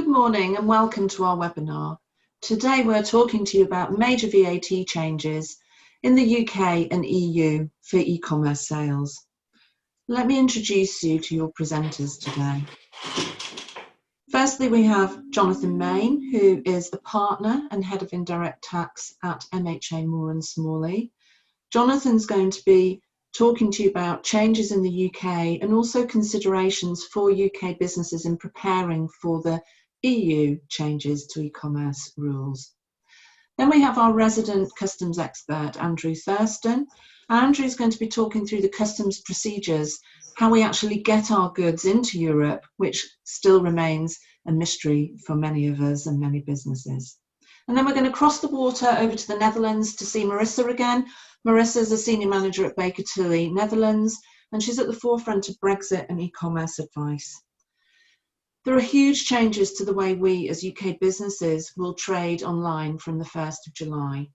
Good morning and welcome to our webinar. Today we're talking to you about major VAT changes in the UK and EU for e-commerce sales. Let me introduce you to your presenters today. Firstly, we have Jonathan Main, who is a partner and head of indirect tax at MHA Moore & Smalley. Jonathan's going to be talking to you about changes in the UK and also considerations for UK businesses in preparing for the EU changes to e-commerce rules. Then we have our resident customs expert, Andrew Thurston. Andrew is going to be talking through the customs procedures, how we actually get our goods into Europe, which still remains a mystery for many of us and many businesses. And then we're going to cross the water over to the Netherlands to see Marissa again. Marissa is a senior manager at Baker Tilly, Netherlands, and she's at the forefront of Brexit and e-commerce advice. There are huge changes to the way we as UK businesses will trade online from the 1st of July.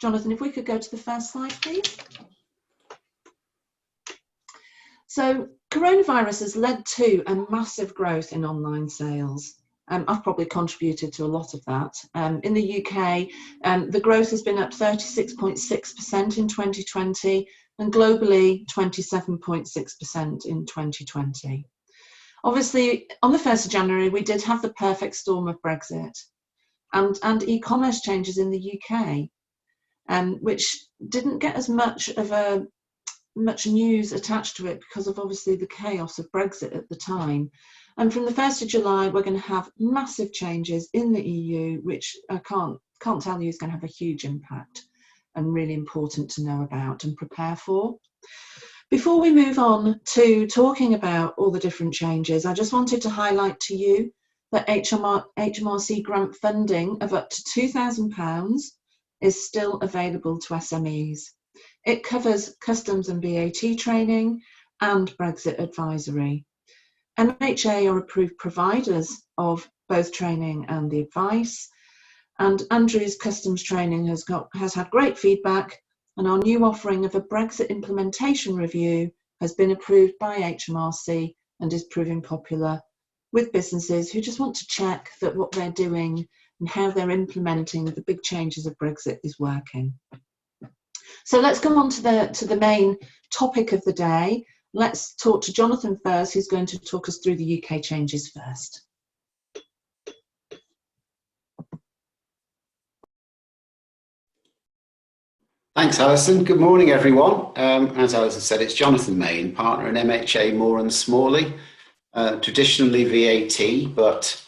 Jonathan, if we could go to the first slide, please. So coronavirus has led to a massive growth in online sales. I've probably contributed to a lot of that. In the UK, the growth has been up 36.6% in 2020 and globally 27.6% in 2020. Obviously, on the 1st of January, we did have the perfect storm of Brexit and e-commerce changes in the UK, which didn't get as much news attached to it because of obviously the chaos of Brexit at the time. And from the 1st of July, we're going to have massive changes in the EU, which I can't tell you is going to have a huge impact and really important to know about and prepare for. Before we move on to talking about all the different changes, I just wanted to highlight to you that HMRC grant funding of up to £2,000 is still available to SMEs. It covers customs and VAT training and Brexit advisory. MHA are approved providers of both training and the advice, and Andrew's customs training has had great feedback, and our new offering of a Brexit implementation review has been approved by HMRC and is proving popular with businesses who just want to check that what they're doing and how they're implementing the big changes of Brexit is working. So let's go on to the main topic of the day. Let's talk to Jonathan first, who's going to talk us through the UK changes first. Thanks, Alison. Good morning, everyone. As Alison said, it's Jonathan Main, partner in MHA Moore & Smalley. Traditionally VAT, but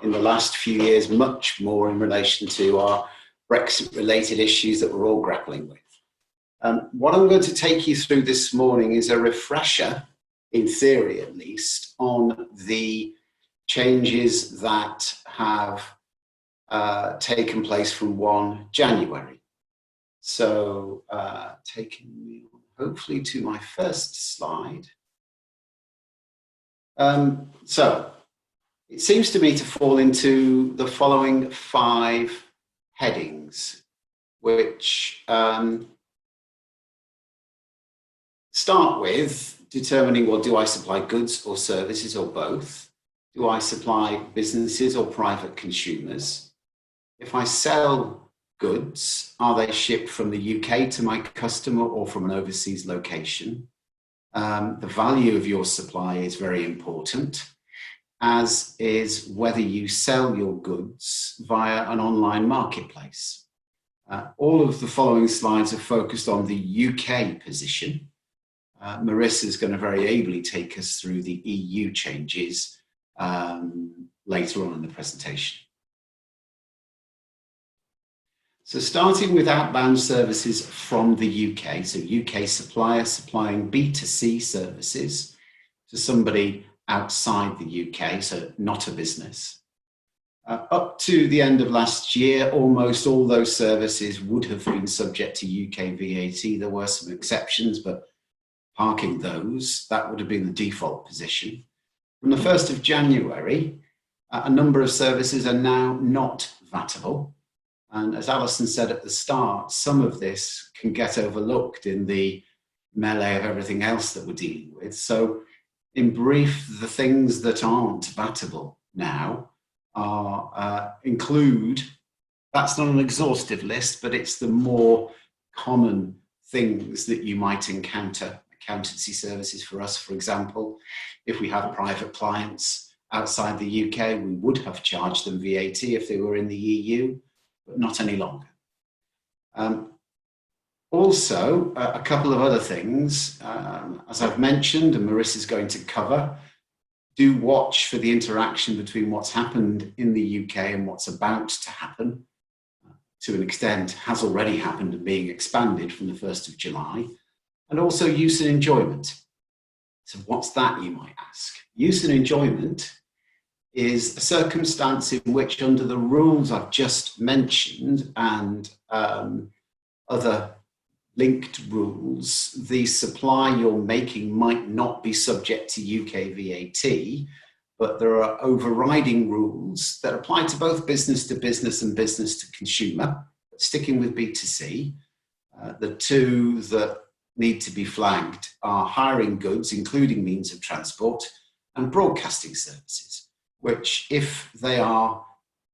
in the last few years, much more in relation to our Brexit-related issues that we're all grappling with. What I'm going to take you through this morning is a refresher, in theory at least, on the changes that have taken place from 1 January. So taking me hopefully to my first slide. So it seems to me to fall into the following 5 headings, which start with determining, well, do I supply goods or services or both? Do I supply businesses or private consumers? If I sell goods, are they shipped from the UK to my customer or from an overseas location? The value of your supply is very important, as is whether you sell your goods via an online marketplace. All of the following slides are focused on the UK position. Marissa is going to very ably take us through the EU changes later on in the presentation. So starting with outbound services from the UK, so UK supplier supplying B2C services to somebody outside the UK, so not a business. Up to the end of last year, almost all those services would have been subject to UK VAT. There were some exceptions, but parking those, that would have been the default position. From the 1st of January, a number of services are now not VATable. And as Alison said at the start, some of this can get overlooked in the melee of everything else that we're dealing with. So in brief, the things that aren't VATable now include, that's not an exhaustive list, but it's the more common things that you might encounter. Accountancy services for us, for example, if we have private clients outside the UK, we would have charged them VAT if they were in the EU, but not any longer. Also, a couple of other things, as I've mentioned, and Marissa's going to cover, do watch for the interaction between what's happened in the UK and what's about to happen. To an extent, has already happened and being expanded from the 1st of July. And also use and enjoyment. So what's that, you might ask? Use and enjoyment is a circumstance in which, under the rules I've just mentioned and other linked rules, the supply you're making might not be subject to UK VAT, but there are overriding rules that apply to both business to business and business to consumer. Sticking with B2C, the two that need to be flagged are hiring goods, including means of transport, and broadcasting services, which, if they are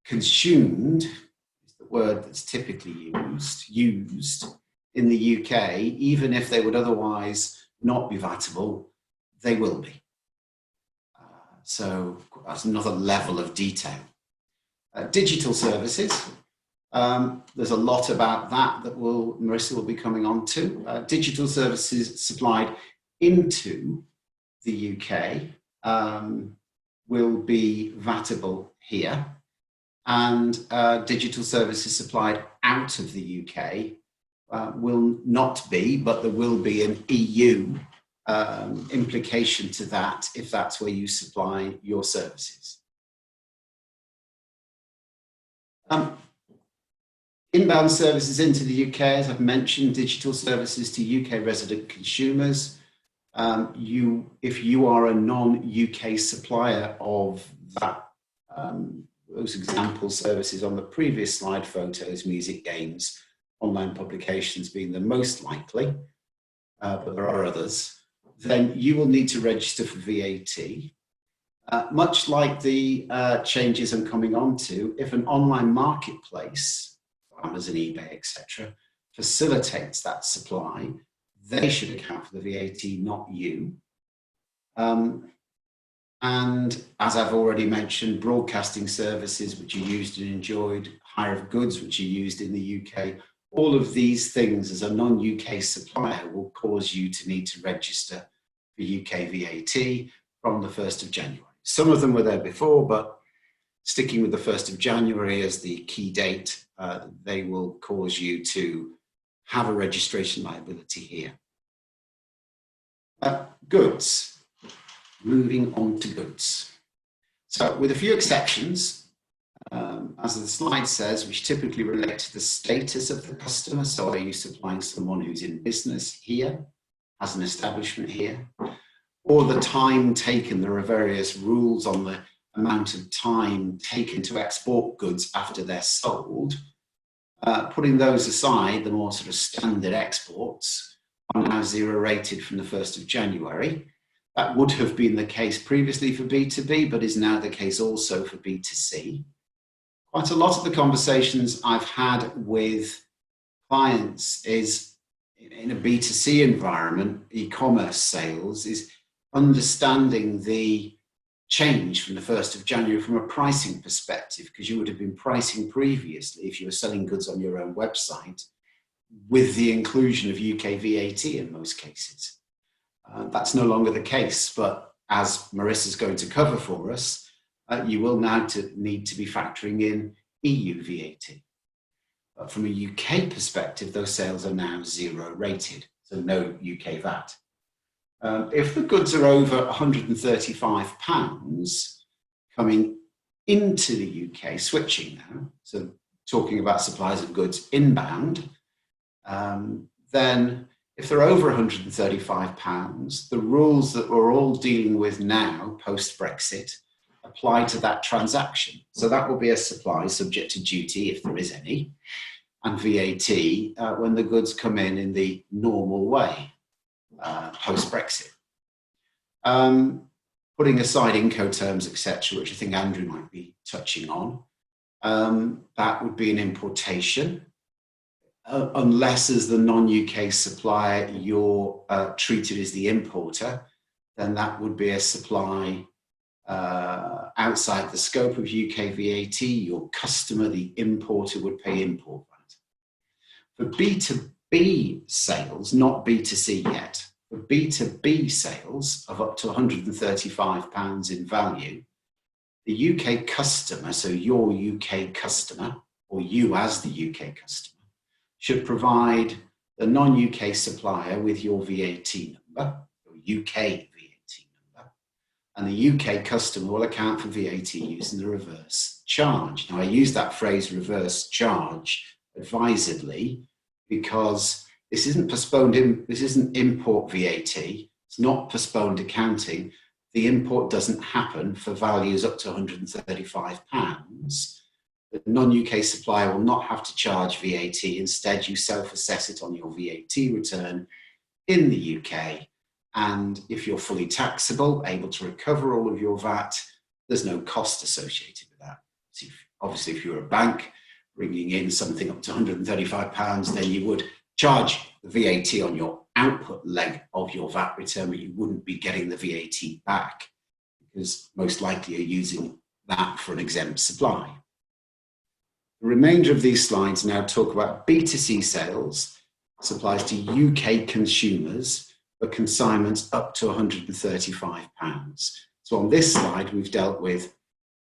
consumed, is the word that's typically used in the UK, even if they would otherwise not be VATable, they will be. So that's another level of detail. Digital services, there's a lot about that Marissa will be coming on to. Digital services supplied into the UK will be VATable here, and digital services supplied out of the UK will not be, but there will be an EU implication to that if that's where you supply your services. Inbound services into the UK, as I've mentioned, digital services to UK resident consumers. If you are a non-UK supplier of that, those example services on the previous slide, photos, music, games, online publications being the most likely, but there are others, then you will need to register for VAT. Much like the changes I'm coming on to, if an online marketplace, Amazon, eBay, etc., facilitates that supply, they should account for the VAT, not you. And as I've already mentioned, broadcasting services, which are used and enjoyed, hire of goods, which are used in the UK, all of these things as a non-UK supplier will cause you to need to register for UK VAT from the 1st of January. Some of them were there before, but sticking with the 1st of January as the key date, they will cause you to have a registration liability here. Goods. Moving on to goods. So with a few exceptions, as the slide says, which typically relate to the status of the customer. So are you supplying someone who's in business here, has an establishment here, or the time taken? There are various rules on the amount of time taken to export goods after they're sold. Putting those aside, the more sort of standard exports are now zero rated from the 1st of January. That would have been the case previously for B2B, but is now the case also for B2C. Quite a lot of the conversations I've had with clients is in a B2C environment, e-commerce sales, is understanding the change from the 1st of January from a pricing perspective, because you would have been pricing previously if you were selling goods on your own website with the inclusion of UK VAT in most cases. That's no longer the case, but as Marissa's going to cover for us, you will now need to be factoring in EU VAT. But from a UK perspective, those sales are now zero rated, so no UK VAT. If the goods are over £135 coming into the UK, switching now, so talking about supplies of goods inbound, then if they're over £135, the rules that we're all dealing with now, post-Brexit, apply to that transaction. So that will be a supply subject to duty, if there is any, and VAT when the goods come in the normal way, post-Brexit. Putting putting aside Inco Terms, etc., which I think Andrew might be touching on, that would be an importation. Unless as the non-UK supplier you're treated as the importer, then that would be a supply outside the scope of UK VAT. Your customer, the importer, would pay import VAT. For B2B sales, not B2C yet, for B2B sales of up to £135 in value, the UK customer, so your UK customer, or you as the UK customer, should provide the non-UK supplier with your VAT number, your UK VAT number, and the UK customer will account for VAT using the reverse charge. Now, I use that phrase reverse charge advisedly because this isn't import VAT, it's not postponed accounting. The import doesn't happen for values up to £135. The non-UK supplier will not have to charge VAT. Instead, you self-assess it on your VAT return in the UK. And if you're fully taxable, able to recover all of your VAT, there's no cost associated with that. So obviously, if you're a bank bringing in something up to £135, then you would charge the VAT on your output leg of your VAT return, but you wouldn't be getting the VAT back because most likely you're using that for an exempt supply. The remainder of these slides now talk about B2C sales, supplies to UK consumers for consignments up to £135. So on this slide, we've dealt with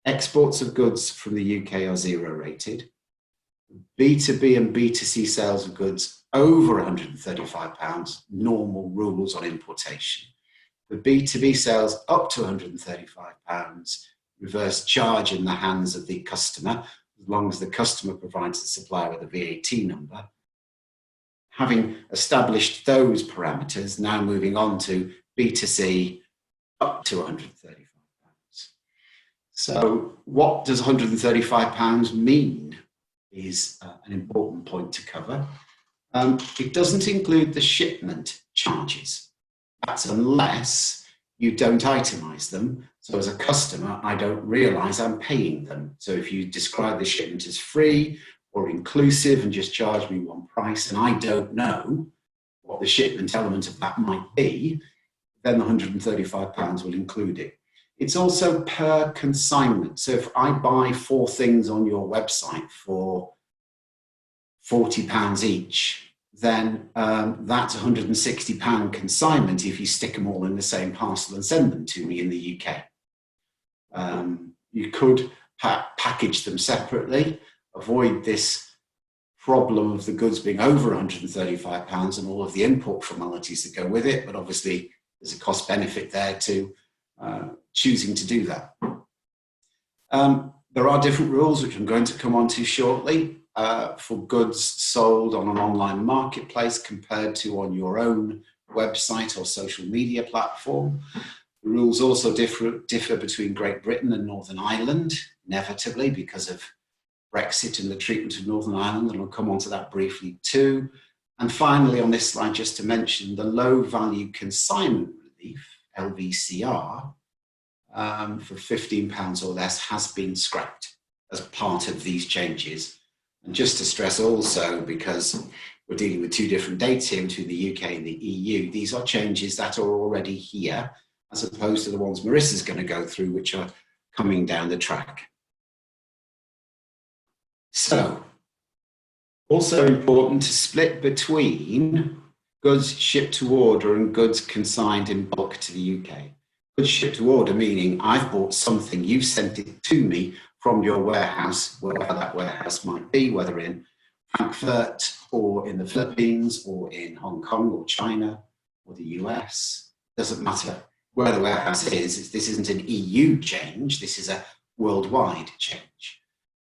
exports of goods from the UK are zero rated, B2B and B2C sales of goods over £135, normal rules on importation. The B2B sales up to £135, reverse charge in the hands of the customer, as long as the customer provides the supplier with a VAT number. Having established those parameters, now moving on to B2C up to £135. So what does £135 mean is an important point to cover. It doesn't include the shipment charges. That's unless you don't itemize them. So as a customer, I don't realize I'm paying them. So if you describe the shipment as free or inclusive and just charge me one price and I don't know what the shipment element of that might be, then the £135 will include it. It's also per consignment. So if I buy 4 things on your website for £40 each, then that's £160 consignment if you stick them all in the same parcel and send them to me in the UK. You could package them separately, avoid this problem of the goods being over £135 and all of the import formalities that go with it, but obviously there's a cost benefit there to choosing to do that. There are different rules which I'm going to come on to shortly for goods sold on an online marketplace compared to on your own website or social media platform. The rules also differ between Great Britain and Northern Ireland, inevitably because of Brexit and the treatment of Northern Ireland, and I'll come on to that briefly too. And finally on this slide, just to mention the low value consignment relief, LVCR, for £15 or less has been scrapped as part of these changes. And just to stress also, because we're dealing with 2 different dates here between the UK and the EU, these are changes that are already here, as opposed to the ones Marissa's going to go through, which are coming down the track. So, also important to split between goods shipped to order and goods consigned in bulk to the UK. Goods shipped to order, meaning I've bought something, you sent it to me from your warehouse, wherever that warehouse might be, whether in Frankfurt or in the Philippines or in Hong Kong or China or the US. Doesn't matter where the warehouse is. This isn't an EU change. This is a worldwide change.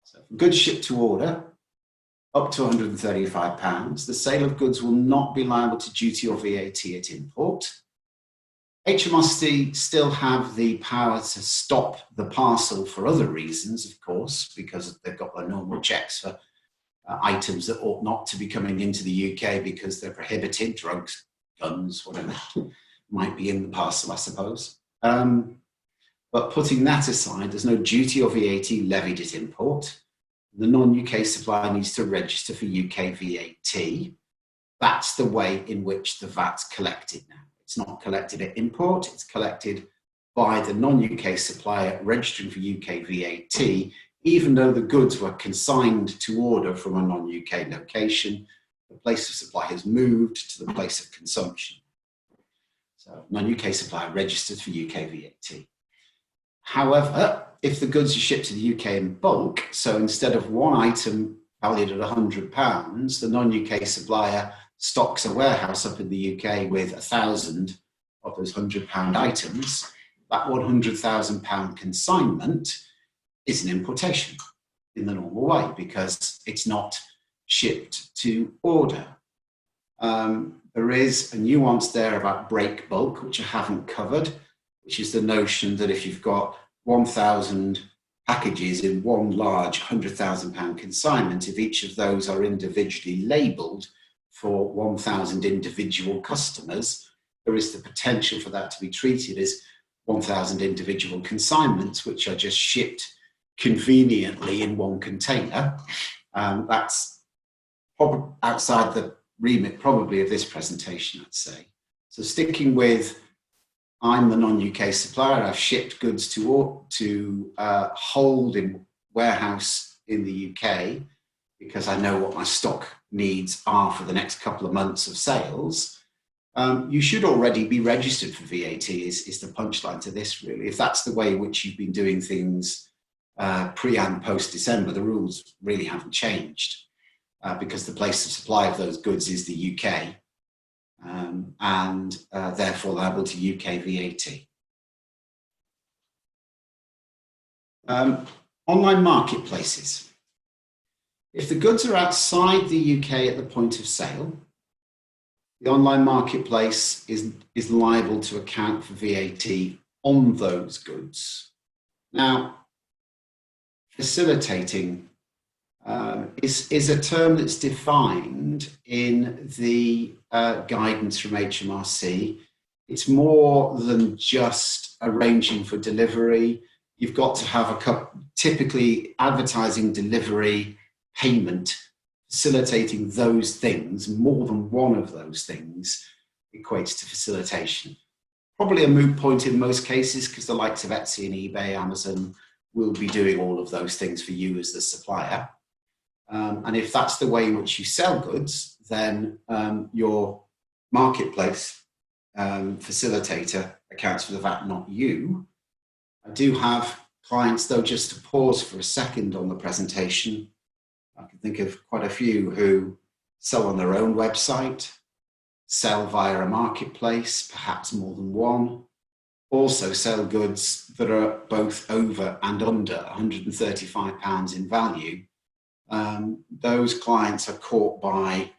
So for goods shipped to order, up to £135, the sale of goods will not be liable to duty or VAT at import. HMRC still have the power to stop the parcel for other reasons, of course, because they've got their normal checks for items that ought not to be coming into the UK because they're prohibited, drugs, guns, whatever might be in the parcel, I suppose. But putting that aside, there's no duty or VAT levied at import. The non-UK supplier needs to register for UK VAT. That's the way in which the VAT's collected now. It's not collected at import, it's collected by the non-UK supplier registering for UK VAT, even though the goods were consigned to order from a non-UK location. The place of supply has moved to the place of consumption. So non-UK supplier registers for UK VAT. However, if the goods are shipped to the UK in bulk, so instead of one item valued at £100, the non-UK supplier stocks a warehouse up in the UK with 1,000 of those £100 items, that £100,000 consignment is an importation in the normal way because it's not shipped to order. There is a nuance there about break bulk, which I haven't covered, which is the notion that if you've got 1,000 packages in one large £100,000 consignment, if each of those are individually labelled for 1,000 individual customers, there is the potential for that to be treated as 1,000 individual consignments, which are just shipped conveniently in one container. That's outside the remit probably of this presentation, I'd say. So sticking with, I'm the non-UK supplier, I've shipped goods to hold in warehouse in the UK because I know what my stock needs are for the next couple of months of sales. You should already be registered for VAT is the punchline to this, really. If that's the way in which you've been doing things pre and post December, the rules really haven't changed because the place of supply of those goods is the UK and therefore liable to UK VAT. Online marketplaces. If the goods are outside the UK at the point of sale, the online marketplace is liable to account for VAT on those goods. Now, facilitating is a term that's defined in the guidance from HMRC. It's more than just arranging for delivery. You've got to have typically advertising, delivery, payment, facilitating those things, more than one of those things equates to facilitation. Probably a moot point in most cases because the likes of Etsy and eBay, Amazon will be doing all of those things for you as the supplier. And if that's the way in which you sell goods, then your marketplace facilitator accounts for the VAT, not you. I do have clients, though, just to pause for a second on the presentation. I can think of quite a few who sell on their own website, sell via a marketplace, perhaps more than one, also sell goods that are both over and under £135 in value. Those clients are caught by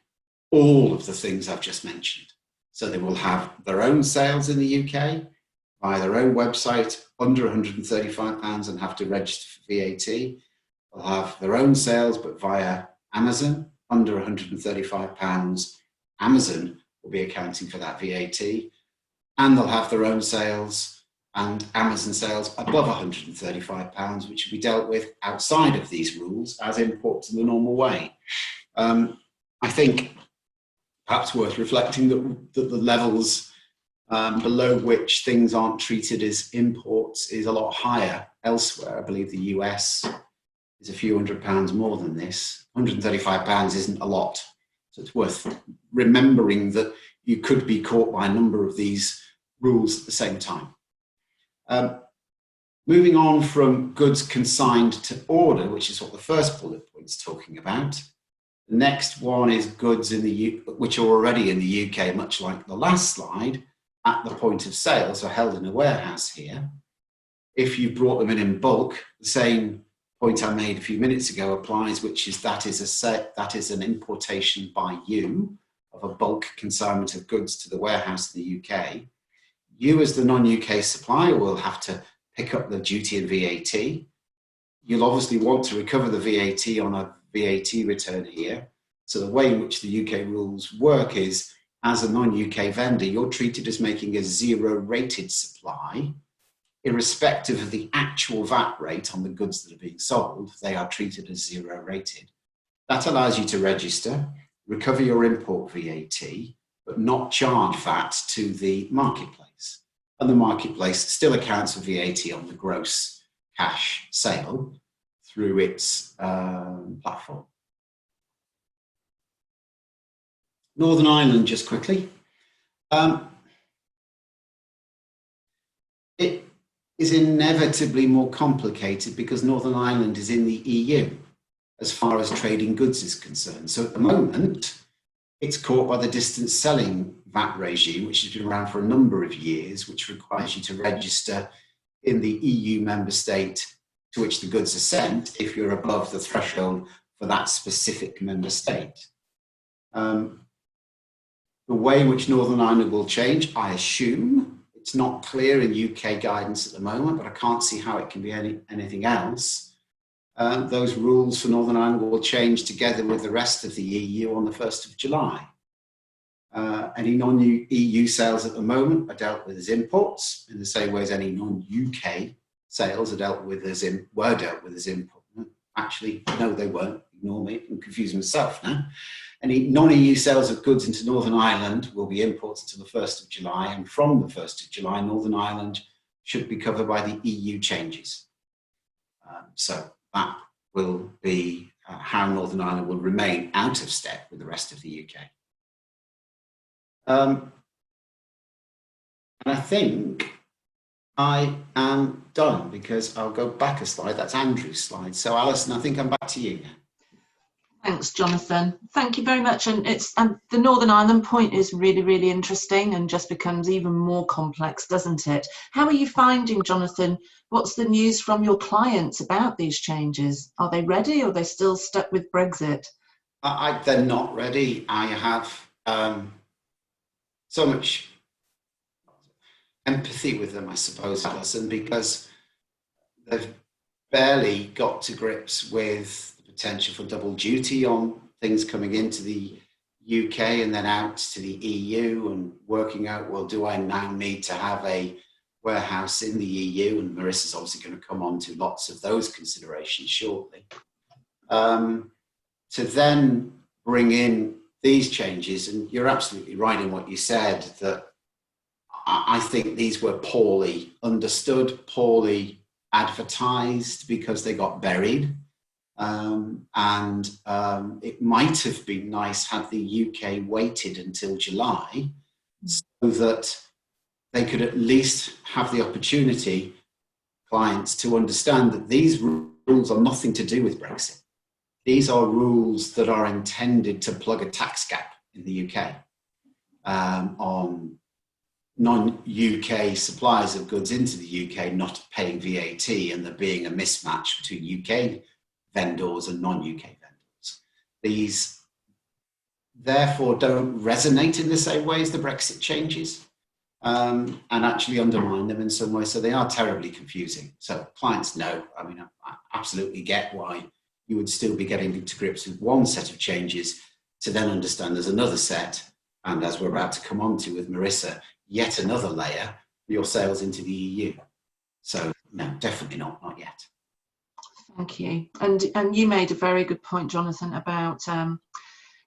all of the things I've just mentioned. So they will have their own sales in the UK via their own website under £135 and have to register for VAT. They'll have their own sales, but via Amazon under £135. Amazon will be accounting for that VAT. And they'll have their own sales and Amazon sales above £135, which will be dealt with outside of these rules as imports in the normal way. I think perhaps worth reflecting that the levels below which things aren't treated as imports is a lot higher elsewhere. I believe the US is a few £100 more than this. £135 isn't a lot. So it's worth remembering that you could be caught by a number of these rules at the same time. Moving on from goods consigned to order, which is what the first bullet point is talking about. The next one is goods which are already in the UK, much like the last slide, at the point of sale, so held in a warehouse here. If you brought them in bulk, the same point I made a few minutes ago applies, which is that is an importation by you of a bulk consignment of goods to the warehouse in the UK. You as the non-UK supplier will have to pick up the duty and VAT. You'll obviously want to recover the VAT on a VAT return here. So the way in which the UK rules work is, as a non-UK vendor, you're treated as making a zero-rated supply irrespective of the actual VAT rate on the goods that are being sold, they are treated as zero rated. That allows you to register, recover your import VAT, but not charge VAT to the marketplace. And the marketplace still accounts for VAT on the gross cash sale through its platform. Northern Ireland, just quickly. It is inevitably more complicated because Northern Ireland is in the EU as far as trading goods is concerned. So at the moment, it's caught by the distance selling VAT regime, which has been around for a number of years, which requires you to register in the EU member state to which the goods are sent if you're above the threshold for that specific member state. The way in which Northern Ireland will change, I assume, it's not clear in UK guidance at the moment, but I can't see how it can be anything else. Those rules for Northern Ireland will change together with the rest of the EU on the 1st of July. Any non-EU sales at the moment are dealt with as imports in the same way as any non-UK sales are were dealt with as import. Actually, no, they weren't. Ignore me, I'm confusing myself now. Any non-EU sales of goods into Northern Ireland will be imports until the 1st of July, and from the 1st of July, Northern Ireland should be covered by the EU changes. So that will be how Northern Ireland will remain out of step with the rest of the UK. And I think I am done because I'll go back a slide. That's Andrew's slide. So Alison, I think I'm back to you now. Thanks, Jonathan. Thank you very much. And it's the Northern Ireland point is really, really interesting and just becomes even more complex, doesn't it? How are you finding, Jonathan? What's the news from your clients about these changes? Are they ready or are they still stuck with Brexit? They're not ready. I have so much empathy with them, I suppose, Alison, because they've barely got to grips with potential for double duty on things coming into the UK and then out to the EU, and working out, well, do I now need to have a warehouse in the EU? And Marissa's obviously going to come on to lots of those considerations shortly. To then bring in these changes, and you're absolutely right in what you said, that I think these were poorly understood, poorly advertised because they got buried. It might have been nice had the UK waited until July so that they could at least have the opportunity, clients, to understand that these rules are nothing to do with Brexit. These are rules that are intended to plug a tax gap in the UK on non-UK suppliers of goods into the UK not paying VAT, and there being a mismatch between UK vendors and non-UK vendors. These therefore don't resonate in the same way as the Brexit changes, and actually undermine them in some way. So they are terribly confusing. So clients know, I mean, I absolutely get why you would still be getting to grips with one set of changes to then understand there's another set. And as we're about to come on to with Marissa, yet another layer for your sales into the EU. So no, definitely not yet. Thank you. And you made a very good point, Jonathan, about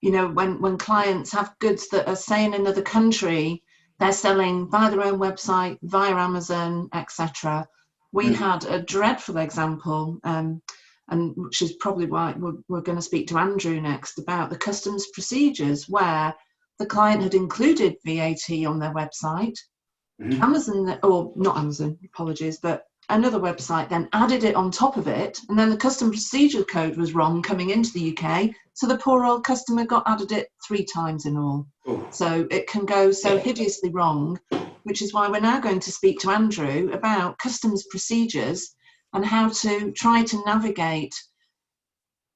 you know, when clients have goods that are, say, in another country, they're selling via their own website, via Amazon, etc. We had a dreadful example, and which is probably why we're going to speak to Andrew next, about the customs procedures where the client had included VAT on their website. Amazon, or not Amazon, apologies, but another website then added it on top of it, and then the custom procedure code was wrong coming into the UK, so the poor old customer got added it 3 times in all. So it can go so hideously wrong, which is why we're now going to speak to Andrew about customs procedures and how to try to navigate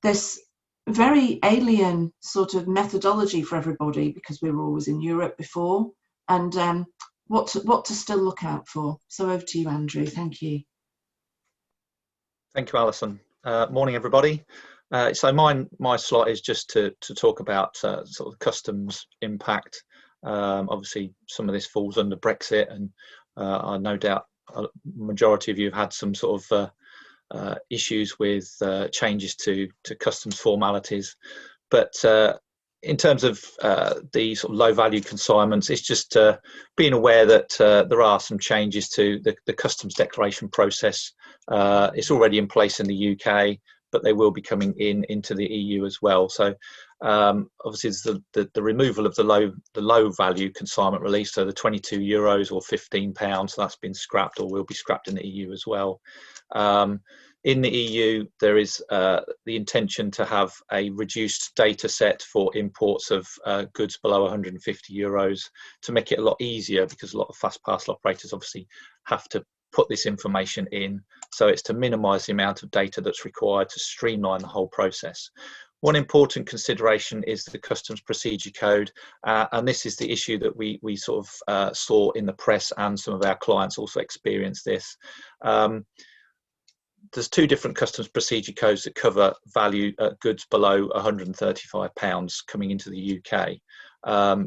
this very alien sort of methodology for everybody, because we were always in Europe before, and what to still look out for. So over to you, Andrew. Thank you. Thank you, Alison. Morning, everybody. So my slot is just to talk about sort of customs impact. Obviously, some of this falls under Brexit, and I no doubt a majority of you have had some sort of issues with changes to customs formalities. But in terms of the sort of low value consignments, it's just being aware that there are some changes to the customs declaration process. It's already in place in the UK, but they will be coming into the EU as well. So obviously it's the removal of the low value consignment release, so the €22 or £15, so that's been scrapped or will be scrapped in the EU as well. In the EU, there is the intention to have a reduced data set for imports of goods below €150 to make it a lot easier, because a lot of fast parcel operators obviously have to put this information in. So it's to minimise the amount of data that's required to streamline the whole process. One important consideration is the customs procedure code, and this is the issue that we sort of saw in the press, and some of our clients also experienced this. There's two different customs procedure codes that cover value goods below £135 coming into the UK.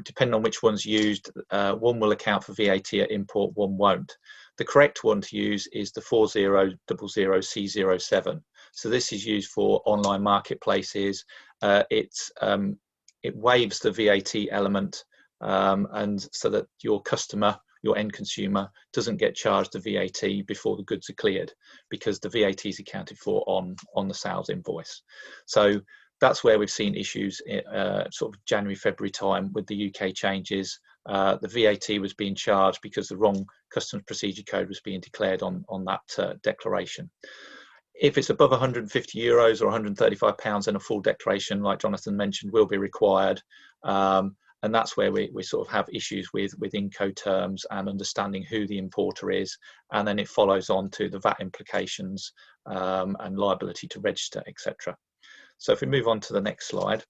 Depending on which one's used, one will account for VAT at import, one won't. The correct one to use is the 4000C07. So this is used for online marketplaces. It waives the VAT element, and so that your customer, your end consumer, doesn't get charged the VAT before the goods are cleared, because the VAT is accounted for on the sales invoice. So that's where we've seen issues sort of January, February time with the UK changes. The VAT was being charged because the wrong customs procedure code was being declared on that declaration. If it's above €150 or £135, then a full declaration, like Jonathan mentioned, will be required. And that's where we sort of have issues with Inco Terms and understanding who the importer is, and then it follows on to the VAT implications and liability to register, etc. So if we move on to the next slide.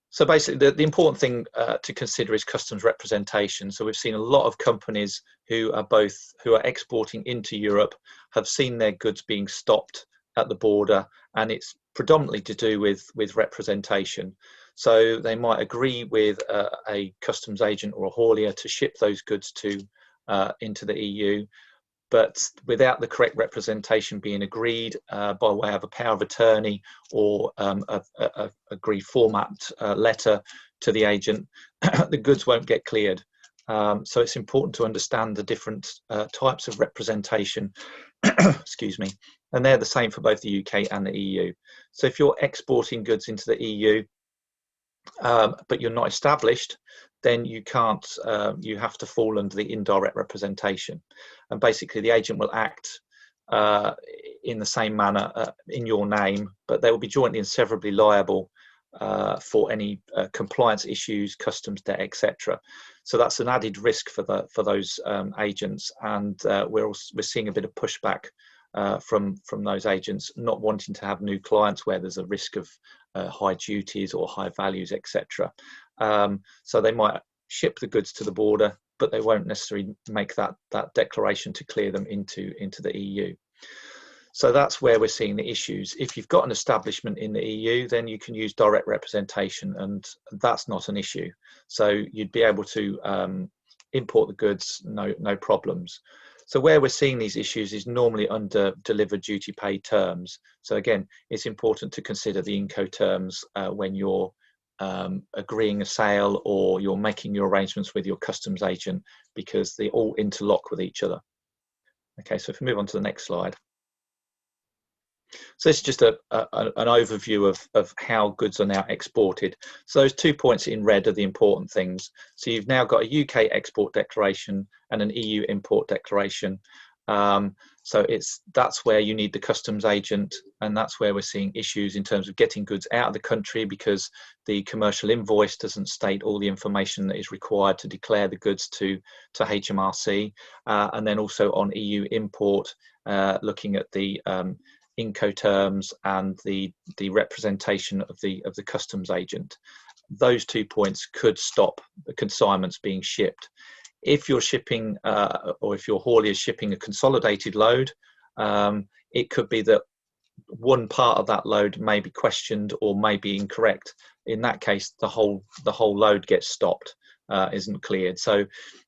So basically the important thing to consider is customs representation. So we've seen a lot of companies who are exporting into Europe have seen their goods being stopped at the border, and it's predominantly to do with representation. So they might agree with a customs agent or a haulier to ship those goods into the EU, but without the correct representation being agreed by way of a power of attorney or a agreed format letter to the agent, the goods won't get cleared. So it's important to understand the different types of representation, excuse me, and they're the same for both the UK and the EU. So if you're exporting goods into the EU, but you're not established, then you can't, you have to fall under the indirect representation. And basically the agent will act in the same manner in your name, but they will be jointly and severably liable for any compliance issues, customs debt, etc. So that's an added risk for those agents, and we're seeing a bit of pushback from those agents not wanting to have new clients where there's a risk of high duties or high values, etc. So they might ship the goods to the border, but they won't necessarily make that declaration to clear them into the EU. So that's where we're seeing the issues. If you've got an establishment in the EU, then you can use direct representation, and that's not an issue. So you'd be able to import the goods, no problems. So where we're seeing these issues is normally under delivered duty paid terms. So again, it's important to consider the Inco terms when you're agreeing a sale or you're making your arrangements with your customs agent, because they all interlock with each other. Okay, so if we move on to the next slide. So this is just an overview of how goods are now exported. So those 2 points in red are the important things. So you've now got a UK export declaration and an EU import declaration. So that's where you need the customs agent, and that's where we're seeing issues in terms of getting goods out of the country, because the commercial invoice doesn't state all the information that is required to declare the goods to HMRC. And then also on EU import, looking at the Inco terms and the representation of the customs agent. Those 2 points could stop the consignments being shipped. If you're shipping or if your haulier is shipping a consolidated load, it could be that one part of that load may be questioned or may be incorrect. In that case, the whole load gets stopped. isn't cleared. So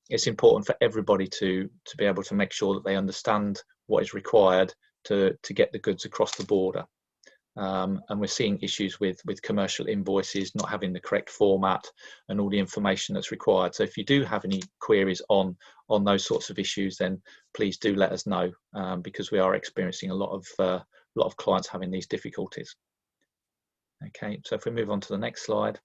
it's important for everybody to be able to make sure that they understand what is required to get the goods across the border. And we're seeing issues with commercial invoices not having the correct format and all the information that's required. So if you do have any queries on those sorts of issues, then please do let us know, because we are experiencing a lot of clients having these difficulties. Okay, so if we move on to the next slide.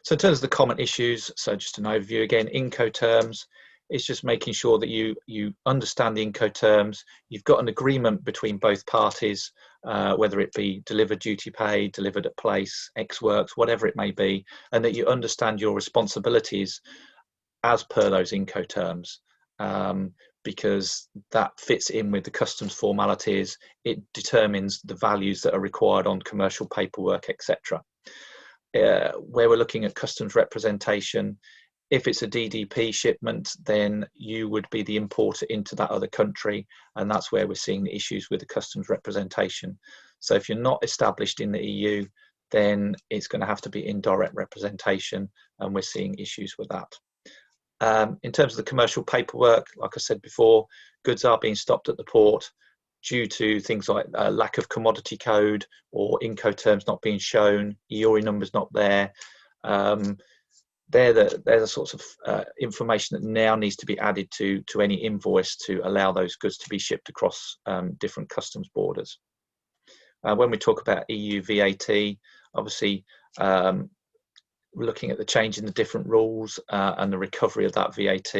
So in terms of the common issues, so just an overview again, Inco Terms. It's just making sure that you understand the Inco Terms. You've got an agreement between both parties, whether it be delivered duty paid, delivered at place, Ex Works, whatever it may be, and that you understand your responsibilities as per those Inco Terms, because that fits in with the customs formalities. It determines the values that are required on commercial paperwork, etc. Where we're looking at customs representation, if it's a DDP shipment, then you would be the importer into that other country, and that's where we're seeing the issues with the customs representation. So if you're not established in the EU, then it's going to have to be indirect representation, and we're seeing issues with that. In terms of the commercial paperwork, like I said before, goods are being stopped at the port due to things like lack of commodity code or Inco Terms not being shown, EORI numbers not there. They're the sorts of information that now needs to be added to any invoice to allow those goods to be shipped across different customs borders. When we talk about EU VAT, obviously we're looking at the change in the different rules and the recovery of that VAT.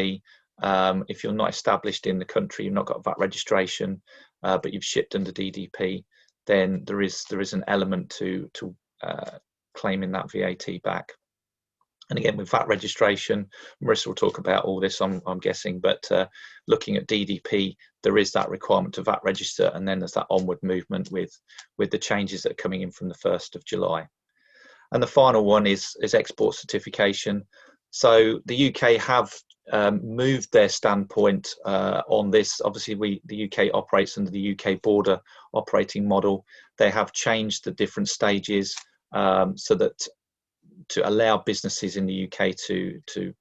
If you're not established in the country, you've not got VAT registration, but you've shipped under DDP, then there is an element to claiming that VAT back. And again, with VAT registration, Marissa will talk about all this, I'm guessing, but looking at DDP, there is that requirement to VAT register, and then there's that onward movement with the changes that are coming in from the 1st of July. And the final one is export certification. So the UK have moved their standpoint on this. Obviously, the UK operates under the UK border operating model. They have changed the different stages so that to allow businesses in the UK to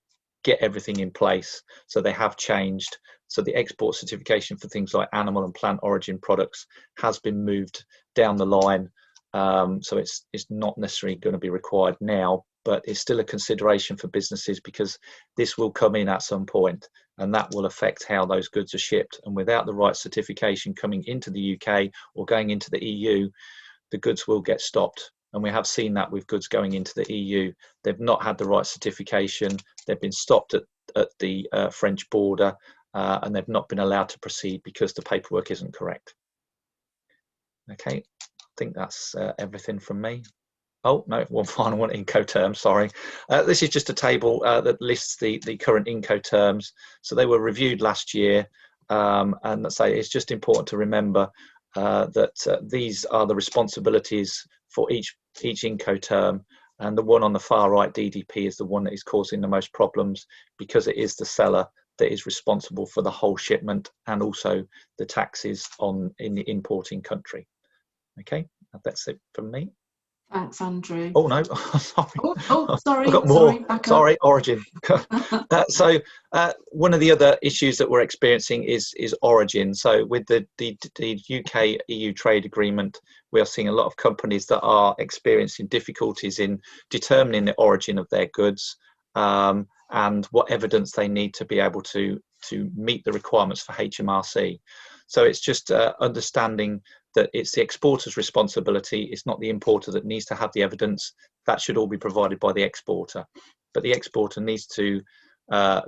get everything in place. So they have changed. So the export certification for things like animal and plant origin products has been moved down the line. So it's not necessarily going to be required now, but it's still a consideration for businesses because this will come in at some point, and that will affect how those goods are shipped. And without the right certification coming into the UK or going into the EU, the goods will get stopped. And we have seen that with goods going into the EU. They've not had the right certification. They've been stopped at the French border, and they've not been allowed to proceed because the paperwork isn't correct. Okay, I think that's everything from me. Oh, no, one final one, Inco Terms, sorry. This is just a table that lists the current Inco Terms. So they were reviewed last year, and let's say it's just important to remember that these are the responsibilities for each Inco Term, and the one on the far right, DDP, is the one that is causing the most problems because it is the seller that is responsible for the whole shipment and also the taxes in the importing country. Okay, that's it from me. Thanks, Andrew. Oh no, sorry. Sorry. I've got more. Sorry, Origin. So one of the other issues that we're experiencing is origin. So with the UK EU trade agreement, we are seeing a lot of companies that are experiencing difficulties in determining the origin of their goods and what evidence they need to be able to meet the requirements for HMRC. So it's just understanding that it's the exporter's responsibility. It's not the importer that needs to have the evidence. That should all be provided by the exporter. But the exporter needs to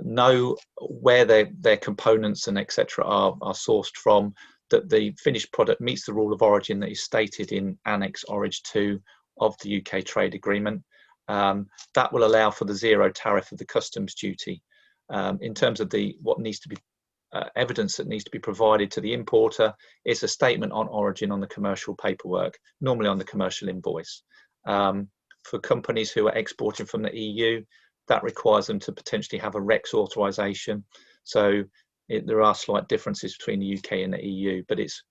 know where their components and etc. are sourced from, that the finished product meets the rule of origin that is stated in Annex Orig 2 of the UK trade agreement. That will allow for the zero tariff of the customs duty. In terms of what needs to be evidence that needs to be provided to the importer, is a statement on origin on the commercial paperwork, normally on the commercial invoice. For companies who are exporting from the EU, that requires them to potentially have a REX authorization. So there are slight differences between the UK and the EU, but if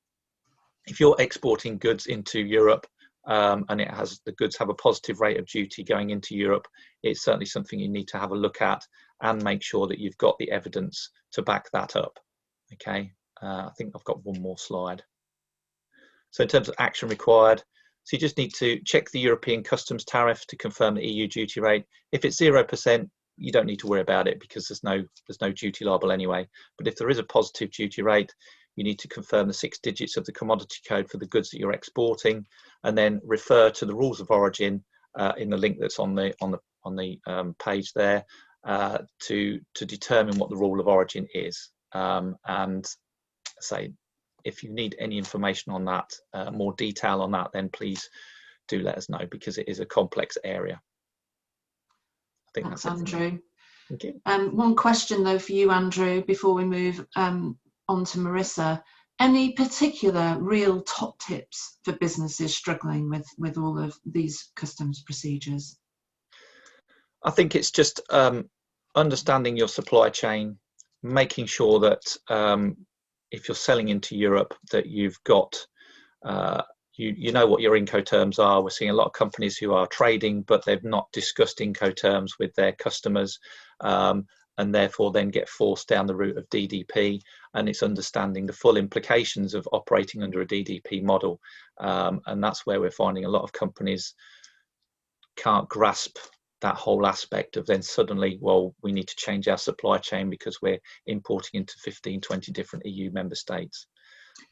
you're exporting goods into Europe and the goods have a positive rate of duty going into Europe, it's certainly something you need to have a look at and make sure that you've got the evidence to back that up. Okay, I think I've got one more slide. So in terms of action required, so you just need to check the European customs tariff to confirm the EU duty rate. If it's 0%, you don't need to worry about it because there's no duty liable anyway. But if there is a positive duty rate, you need to confirm the 6 digits of the commodity code for the goods that you're exporting, and then refer to the rules of origin in the link that's on the page there to determine what the rule of origin is. And say, if you need any information on that, more detail on that, then please do let us know because it is a complex area. I think Thanks, that's Andrew. Thank you. One question though for you, Andrew, before we move on to Marissa. Any particular real top tips for businesses struggling with all of these customs procedures? I think it's just understanding your supply chain, making sure that if you're selling into Europe, that you've got you know what your Inco terms are. We're seeing a lot of companies who are trading, but they've not discussed Inco terms with their customers, and therefore then get forced down the route of DDP. And it's understanding the full implications of operating under a DDP model, and that's where we're finding a lot of companies can't grasp that whole aspect of then suddenly, well, we need to change our supply chain because we're importing into 15, 20 different EU member states.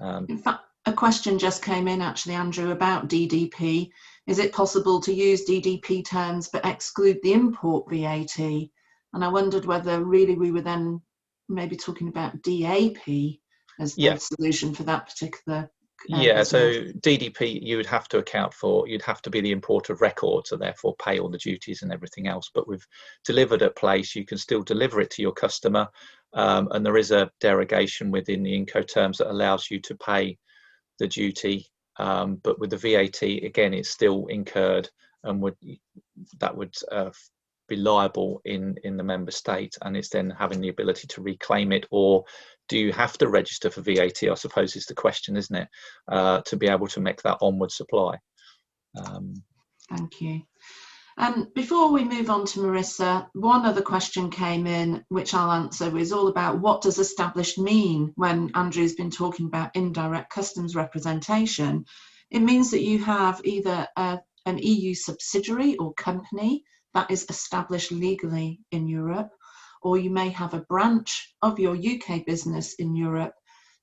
In fact, a question just came in actually, Andrew, about DDP. Is it possible to use DDP terms but exclude the import VAT? And I wondered whether really we were then maybe talking about DAP as the solution for that particular business. So DDP you would have to account for, you'd have to be the importer of record, so therefore pay all the duties and everything else. But with delivered at place, you can still deliver it to your customer, and there is a derogation within the Inco terms that allows you to pay the duty, but with the VAT, again, it's still incurred and would be liable in the member state, and it's then having the ability to reclaim it. Or do you have to register for VAT, I suppose is the question, isn't it, to be able to make that onward supply. Thank you. Before we move on to Marissa, one other question came in, which I'll answer, is all about what does established mean when Andrew's been talking about indirect customs representation. It means that you have either an EU subsidiary or company that is established legally in Europe, or you may have a branch of your UK business in Europe,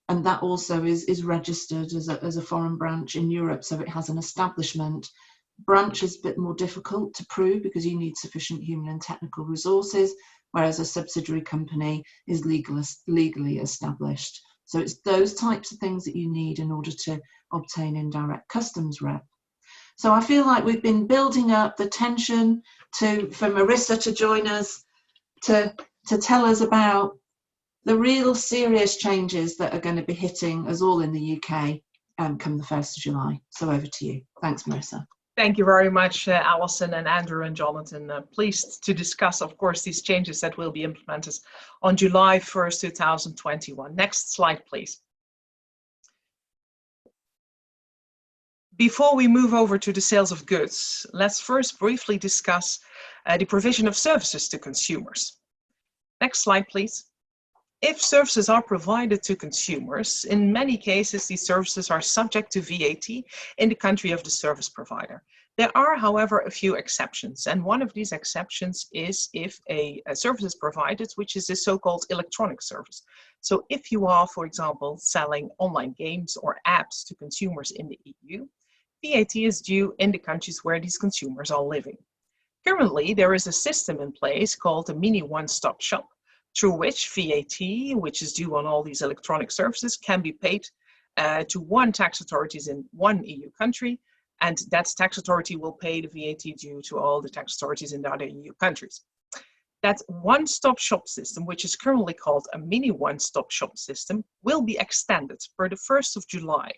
and that also is registered as a foreign branch in Europe, so it has an establishment. Branch is a bit more difficult to prove because you need sufficient human and technical resources, whereas a subsidiary company is legally established. So it's those types of things that you need in order to obtain indirect customs rep. So I feel like we've been building up the tension for Marissa to join us to tell us about the real serious changes that are going to be hitting us all in the UK come the 1st of July. So over to you. Thanks, Marissa. Thank you very much, Alison and Andrew and Jonathan. Pleased to discuss, of course, these changes that will be implemented on July 1st, 2021. Next slide, please. Before we move over to the sales of goods, let's first briefly discuss the provision of services to consumers. Next slide, please. If services are provided to consumers, in many cases, these services are subject to VAT in the country of the service provider. There are, however, a few exceptions, and one of these exceptions is if a service is provided, which is a so-called electronic service. So if you are, for example, selling online games or apps to consumers in the EU, VAT is due in the countries where these consumers are living. Currently, there is a system in place called a mini one-stop shop, through which VAT, which is due on all these electronic services, can be paid to one tax authorities in one EU country, and that tax authority will pay the VAT due to all the tax authorities in the other EU countries. That one-stop shop system, which is currently called a mini one-stop shop system, will be extended per the 1st of July.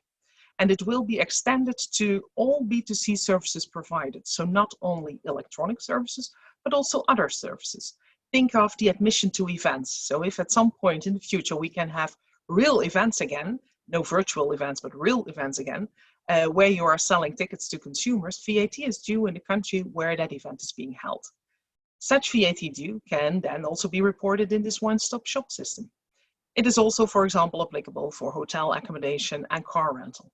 And it will be extended to all B2C services provided. So not only electronic services, but also other services. Think of the admission to events. So if at some point in the future we can have real events again, no virtual events, but real events again, where you are selling tickets to consumers, VAT is due in the country where that event is being held. Such VAT due can then also be reported in this one-stop shop system. It is also, for example, applicable for hotel accommodation and car rental.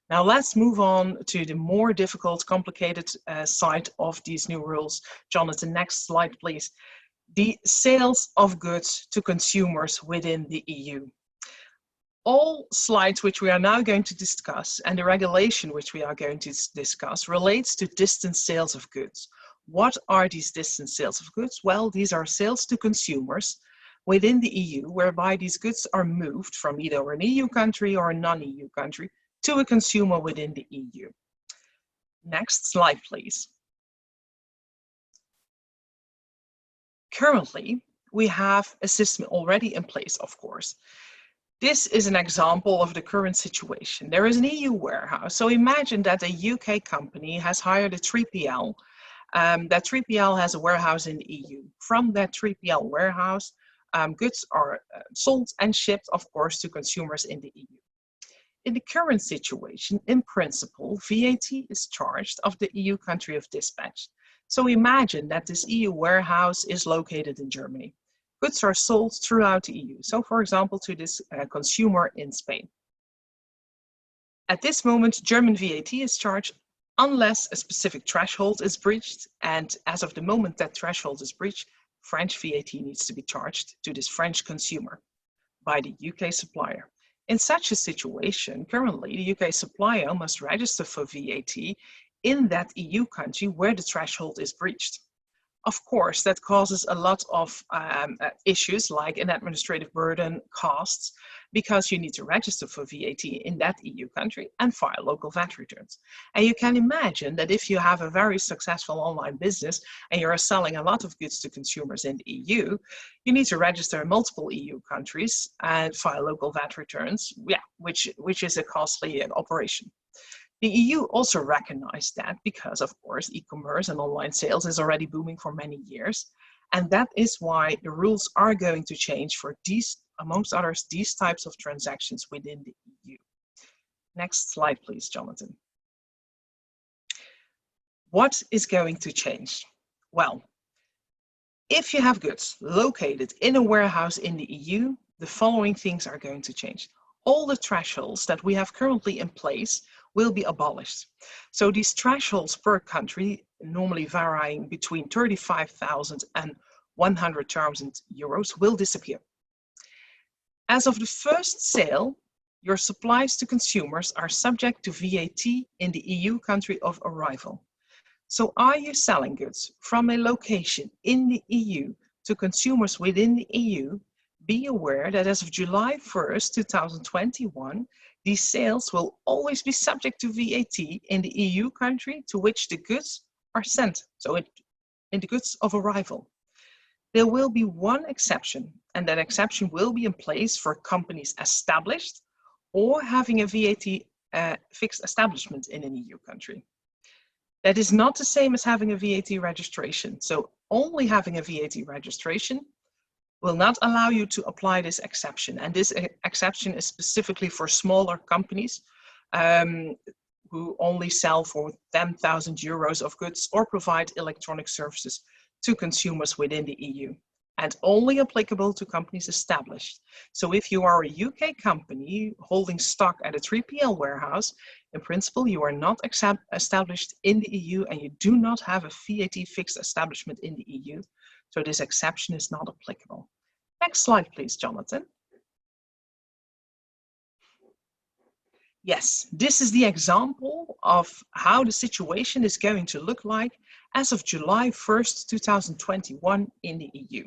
Now let's move on to the more difficult, complicated side of these new rules. Jonathan, next slide, please. The sales of goods to consumers within the EU. All slides which we are now going to discuss and the regulation which we are going to discuss relates to distance sales of goods. What are these distance sales of goods? Well, these are sales to consumers within the EU, whereby these goods are moved from either an EU country or a non-EU country to a consumer within the EU. Next slide, please. Currently, we have a system already in place, of course. This is an example of the current situation. There is an EU warehouse. So imagine that a UK company has hired a 3PL. That 3PL has a warehouse in the EU. From that 3PL warehouse, goods are sold and shipped, of course, to consumers in the EU. In the current situation, in principle, VAT is charged of the EU country of dispatch. So imagine that this EU warehouse is located in Germany. Goods are sold throughout the EU. So for example, to this consumer in Spain. At this moment, German VAT is charged unless a specific threshold is breached. And as of the moment that threshold is breached, French VAT needs to be charged to this French consumer by the UK supplier. In such a situation, currently, the UK supplier must register for VAT in that EU country where the threshold is breached. Of course, that causes a lot of issues like an administrative burden, costs, because you need to register for VAT in that EU country and file local VAT returns. And you can imagine that if you have a very successful online business and you're selling a lot of goods to consumers in the EU, you need to register in multiple EU countries and file local VAT returns, which is a costly operation. The EU also recognized that because, of course, e-commerce and online sales is already booming for many years. And that is why the rules are going to change for these, amongst others, these types of transactions within the EU. Next slide, please, Jonathan. What is going to change? Well, if you have goods located in a warehouse in the EU, the following things are going to change. All the thresholds that we have currently in place will be abolished. So these thresholds per country, normally varying between 35,000 and 100,000 euros, will disappear. As of the first sale, your supplies to consumers are subject to VAT in the EU country of arrival. So are you selling goods from a location in the EU to consumers within the EU? Be aware that as of July 1st, 2021, these sales will always be subject to VAT in the EU country to which the goods are sent, so in the goods of arrival. There will be one exception, and that exception will be in place for companies established or having a VAT fixed establishment in an EU country. That is not the same as having a VAT registration. So only having a VAT registration will not allow you to apply this exception. And this exception is specifically for smaller companies who only sell for 10,000 euros of goods or provide electronic services to consumers within the EU, and only applicable to companies established. So if you are a UK company holding stock at a 3PL warehouse, in principle, you are not established in the EU and you do not have a VAT fixed establishment in the EU. So this exception is not applicable. Next slide, please, Jonathan. Yes, this is the example of how the situation is going to look like as of July 1st, 2021 in the EU.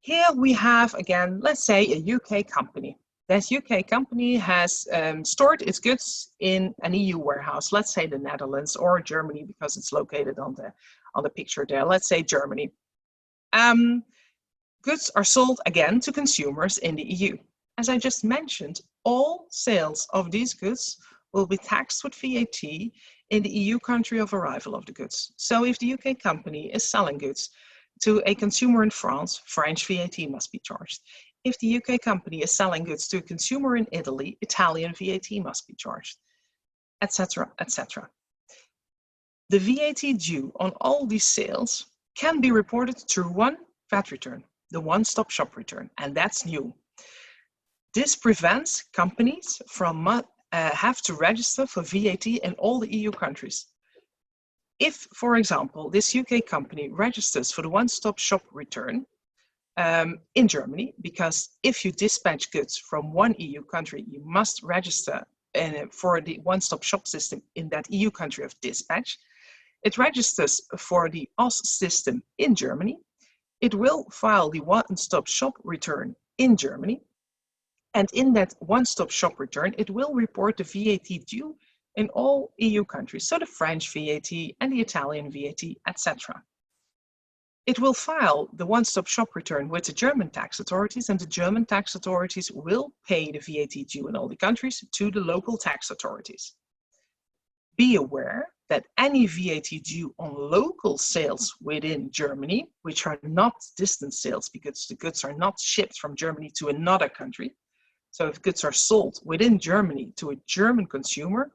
Here we have, again, let's say a UK company. This UK company has stored its goods in an EU warehouse, let's say the Netherlands or Germany, because it's located on the picture there. Let's say Germany. Goods are sold again to consumers in the EU. As I just mentioned, all sales of these goods will be taxed with VAT in the EU country of arrival of the goods. So if the UK company is selling goods to a consumer in France, French VAT must be charged. If the UK company is selling goods to a consumer in Italy, Italian VAT must be charged. etc., etc. The VAT due on all these sales can be reported through one VAT return, the one-stop shop return, and that's new. This prevents companies from have to register for VAT in all the EU countries. If, for example, this UK company registers for the one-stop shop return in Germany, because if you dispatch goods from one EU country, you must register for the one-stop shop system in that EU country of dispatch. It registers for the OS system in Germany. It will file the one-stop shop return in Germany. And in that one-stop shop return, it will report the VAT due in all EU countries, so the French VAT and the Italian VAT, etc. It will file the one-stop shop return with the German tax authorities, and the German tax authorities will pay the VAT due in all the countries to the local tax authorities. Be aware that any VAT due on local sales within Germany, which are not distance sales because the goods are not shipped from Germany to another country. So if goods are sold within Germany to a German consumer,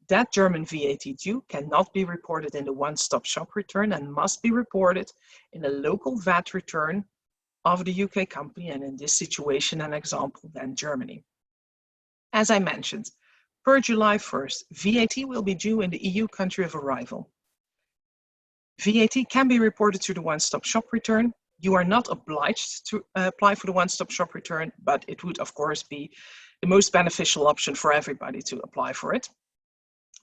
that German VAT due cannot be reported in the one-stop shop return and must be reported in a local VAT return of the UK company, and in this situation, an example, then Germany. As I mentioned, per July 1st, VAT will be due in the EU country of arrival. VAT can be reported through the one-stop shop return. You are not obliged to apply for the one-stop shop return, but it would, of course, be the most beneficial option for everybody to apply for it.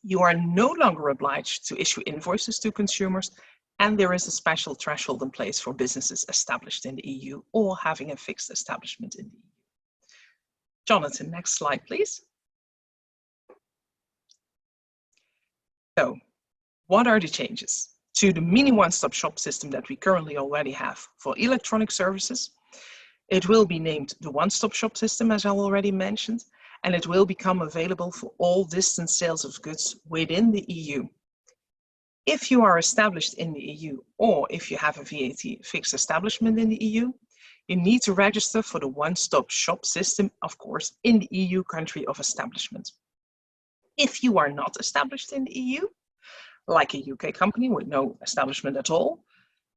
You are no longer obliged to issue invoices to consumers, and there is a special threshold in place for businesses established in the EU or having a fixed establishment in the EU. Jonathan, next slide, please. So, what are the changes to the mini one-stop shop system that we currently already have for electronic services? It will be named the one-stop shop system, as I already mentioned, and it will become available for all distance sales of goods within the EU. If you are established in the EU, or if you have a VAT fixed establishment in the EU, you need to register for the one-stop shop system, of course, in the EU country of establishment. If you are not established in the EU, like a UK company with no establishment at all,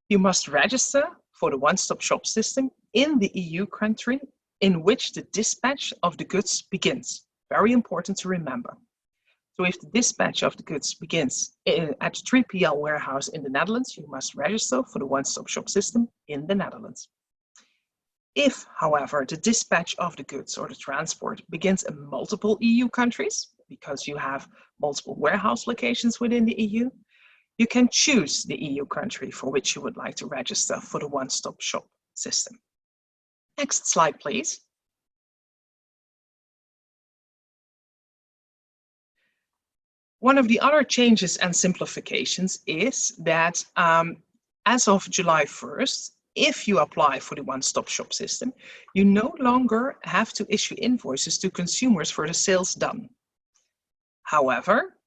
you must register for the one-stop shop system in the EU country in which the dispatch of the goods begins. Very important to remember. So if the dispatch of the goods begins at a 3PL warehouse in the Netherlands, you must register for the one-stop shop system in the Netherlands. If, however, the dispatch of the goods or the transport begins in multiple EU countries, because you have multiple warehouse locations within the EU, you can choose the EU country for which you would like to register for the one-stop shop system. Next slide, please. One of the other changes and simplifications is that as of July 1st, if you apply for the one-stop shop system, you no longer have to issue invoices to consumers for the sales done. However,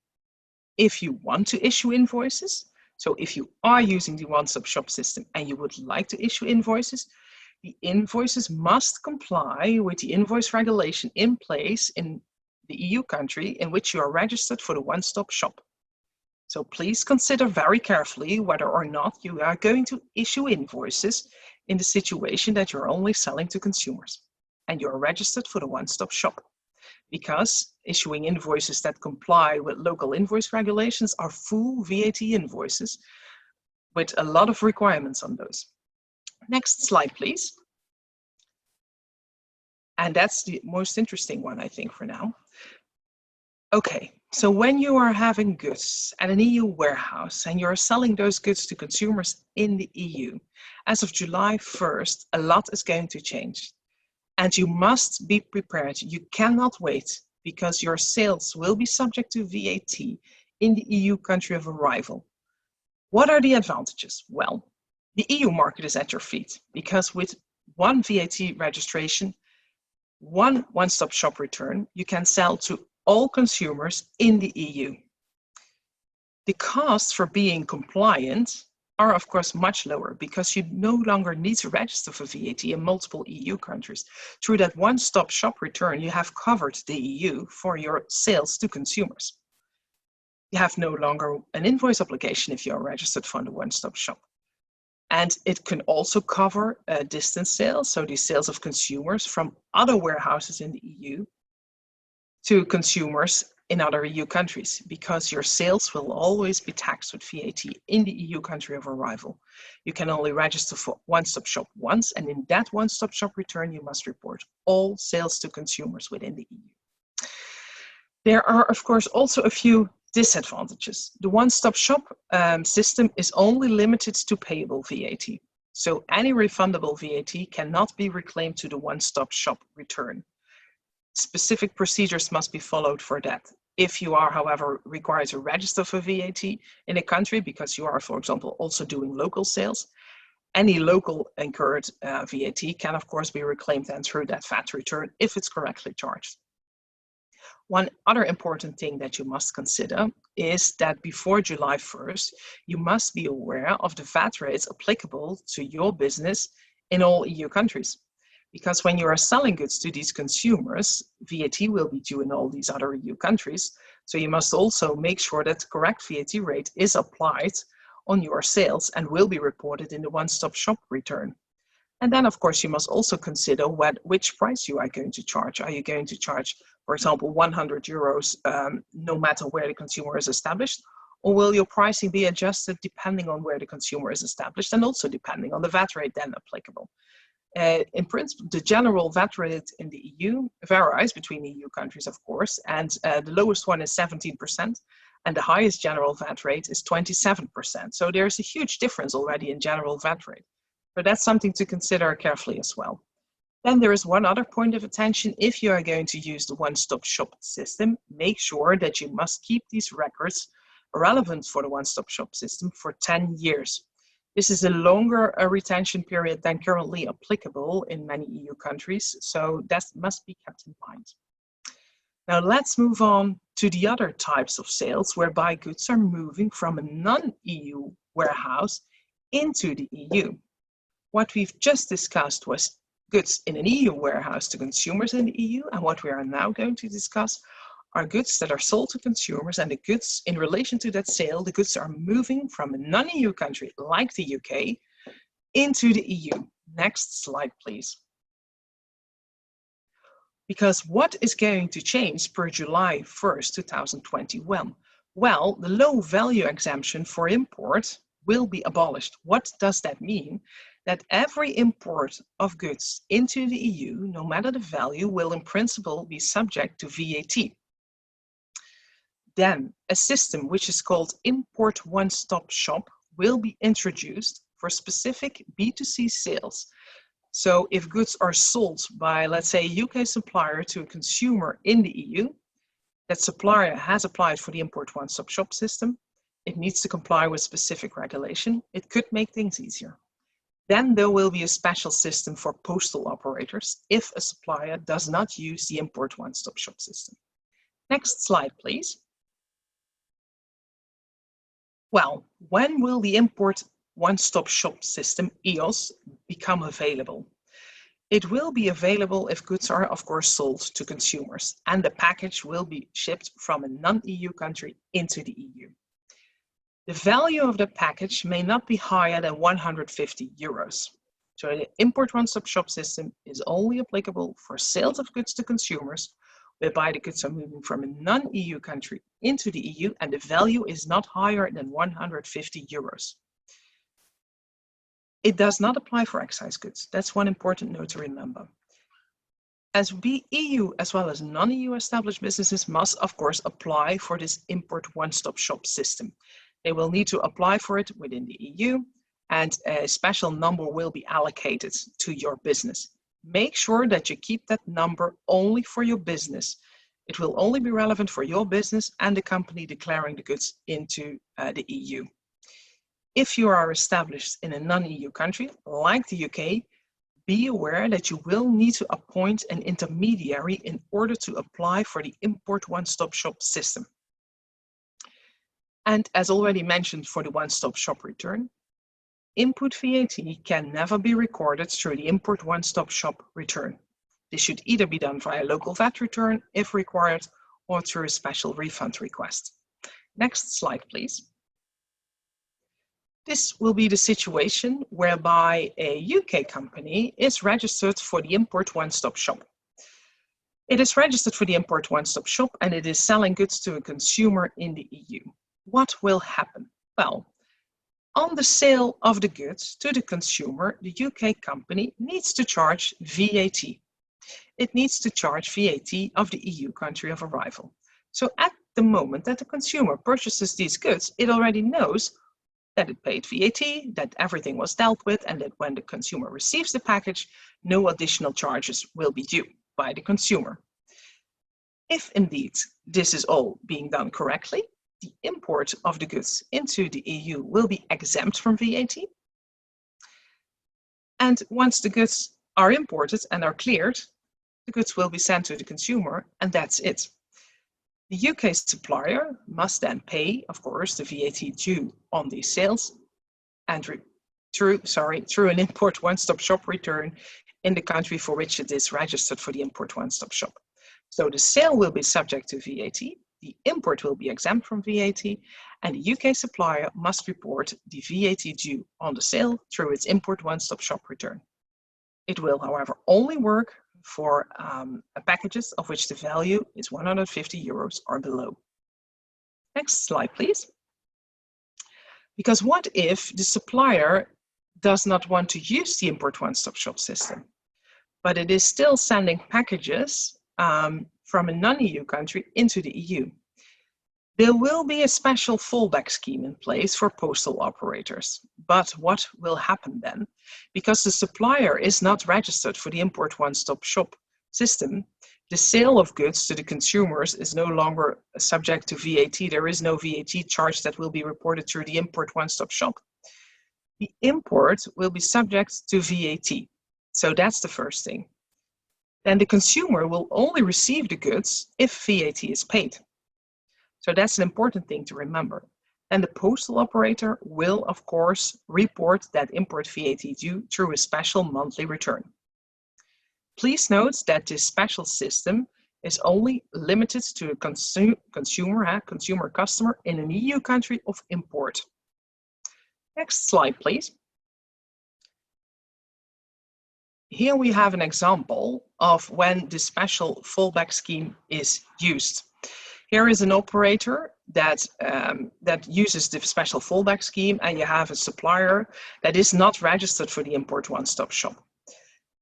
if you want to issue invoices, so if you are using the one-stop shop system and you would like to issue invoices, the invoices must comply with the invoice regulation in place in the EU country in which you are registered for the one-stop shop. So please consider very carefully whether or not you are going to issue invoices in the situation that you're only selling to consumers and you're registered for the one-stop shop. Because issuing invoices that comply with local invoice regulations are full VAT invoices with a lot of requirements on those. Next slide, please. And that's the most interesting one, I think, for now. Okay, so when you are having goods at an EU warehouse and you're selling those goods to consumers in the EU, as of July 1st, a lot is going to change. And you must be prepared. You cannot wait because your sales will be subject to VAT in the EU country of arrival. What are the advantages? Well, the EU market is at your feet because with one VAT registration, one one-stop shop return, you can sell to all consumers in the EU. The costs for being compliant are of course much lower because you no longer need to register for VAT in multiple EU countries. Through that one-stop shop return, you have covered the EU for your sales to consumers. You have no longer an invoice obligation if you're registered for the one-stop shop. And it can also cover distance sales, so the sales of consumers from other warehouses in the EU to consumers in other EU countries, because your sales will always be taxed with VAT in the EU country of arrival. You can only register for one-stop shop once, and in that one-stop shop return, you must report all sales to consumers within the EU. There are, of course, also a few disadvantages. The one-stop shop system is only limited to payable VAT. So any refundable VAT cannot be reclaimed to the one-stop shop return. Specific procedures must be followed for that. If you are, however, required to register for VAT in a country because you are, for example, also doing local sales, any local incurred VAT can, of course, be reclaimed then through that VAT return if it's correctly charged. One other important thing that you must consider is that before July 1st, you must be aware of the VAT rates applicable to your business in all EU countries. Because when you are selling goods to these consumers, VAT will be due in all these other EU countries. So you must also make sure that the correct VAT rate is applied on your sales and will be reported in the one-stop shop return. And then, of course, you must also consider which price you are going to charge. Are you going to charge, for example, 100 euros no matter where the consumer is established? Or will your pricing be adjusted depending on where the consumer is established and also depending on the VAT rate then applicable? In principle, the general VAT rate in the EU varies between EU countries, of course, and the lowest one is 17%, and the highest general VAT rate is 27%. So there's a huge difference already in general VAT rate. So that's something to consider carefully as well. Then there is one other point of attention. If you are going to use the one-stop shop system, make sure that you must keep these records relevant for the one-stop shop system for 10 years. This is a longer retention period than currently applicable in many EU countries, so that must be kept in mind. Now let's move on to the other types of sales whereby goods are moving from a non-EU warehouse into the EU. What we've just discussed was goods in an EU warehouse to consumers in the EU, and what we are now going to discuss are goods that are sold to consumers, and the goods in relation to that sale, the goods are moving from a non-EU country like the UK into the EU. Next slide, please. Because what is going to change per July 1st, 2021? Well, the low value exemption for import will be abolished. What does that mean? That every import of goods into the EU, no matter the value, will in principle be subject to VAT. Then a system which is called Import One-Stop Shop will be introduced for specific B2C sales. So if goods are sold by, let's say, a UK supplier to a consumer in the EU, that supplier has applied for the Import One-Stop Shop system. It needs to comply with specific regulation. It could make things easier. Then there will be a special system for postal operators if a supplier does not use the Import One-Stop Shop system. Next slide, please. Well, when will the Import One-Stop Shop system, EOS, become available? It will be available if goods are, of course, sold to consumers, and the package will be shipped from a non-EU country into the EU. The value of the package may not be higher than 150 euros. So the Import One-Stop Shop system is only applicable for sales of goods to consumers, whereby the goods are moving from a non-EU country into the EU and the value is not higher than 150 euros. It does not apply for excise goods. That's one important note to remember. As EU as well as non-EU established businesses must, of course, apply for this Import One-Stop Shop system. They will need to apply for it within the EU, and a special number will be allocated to your business. Make sure that you keep that number only for your business. It will only be relevant for your business and the company declaring the goods into the EU. If you are established in a non-EU country, like the UK, be aware that you will need to appoint an intermediary in order to apply for the Import One-Stop Shop system. And as already mentioned for the one-stop shop return, input VAT can never be recorded through the Import One-Stop Shop return. This should either be done via local VAT return if required or through a special refund request. Next slide, please. This will be the situation whereby a UK company is registered for the Import One-Stop Shop. It is registered for the Import One-Stop Shop and it is selling goods to a consumer in the EU. What will happen? Well, on the sale of the goods to the consumer, the UK company needs to charge VAT. It needs to charge VAT of the EU country of arrival. So at the moment that the consumer purchases these goods, it already knows that it paid VAT, that everything was dealt with, and that when the consumer receives the package, no additional charges will be due by the consumer. If indeed this is all being done correctly, the import of the goods into the EU will be exempt from VAT. And once the goods are imported and are cleared, the goods will be sent to the consumer, and that's it. The UK supplier must then pay, of course, the VAT due on these sales and through an Import One-Stop Shop return in the country for which it is registered for the Import One-Stop Shop. So the sale will be subject to VAT, the import will be exempt from VAT, and the UK supplier must report the VAT due on the sale through its Import One-Stop Shop return. It will, however, only work for packages of which the value is 150 euros or below. Next slide, please. Because what if the supplier does not want to use the Import One-Stop Shop system, but it is still sending packages from a non-EU country into the EU? There will be a special fallback scheme in place for postal operators. But what will happen then? Because the supplier is not registered for the Import One-Stop Shop system, the sale of goods to the consumers is no longer subject to VAT. There is no VAT charge that will be reported through the Import One-Stop Shop. The import will be subject to VAT. So that's the first thing. Then the consumer will only receive the goods if VAT is paid. So that's an important thing to remember. And the postal operator will, of course, report that import VAT due through a special monthly return. Please note that this special system is only limited to a consumer customer in an EU country of import. Next slide, please. Here we have an example of when the special fallback scheme is used. Here is an operator that uses the special fallback scheme, and you have a supplier that is not registered for the Import One-Stop Shop.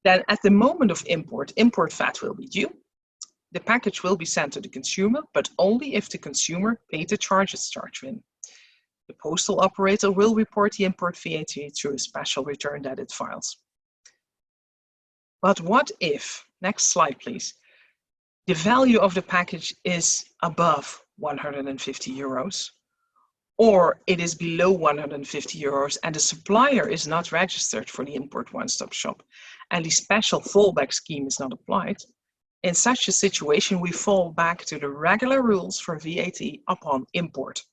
Then at the moment of import VAT will be due. The package will be sent to the consumer, but only if the consumer paid the charges charged in. The postal operator will report the import VAT through a special return that it files. But what if, next slide please, the value of the package is above 150 euros, or it is below 150 euros and the supplier is not registered for the Import One-Stop Shop and the special fallback scheme is not applied? In such a situation, we fall back to the regular rules for VAT upon import.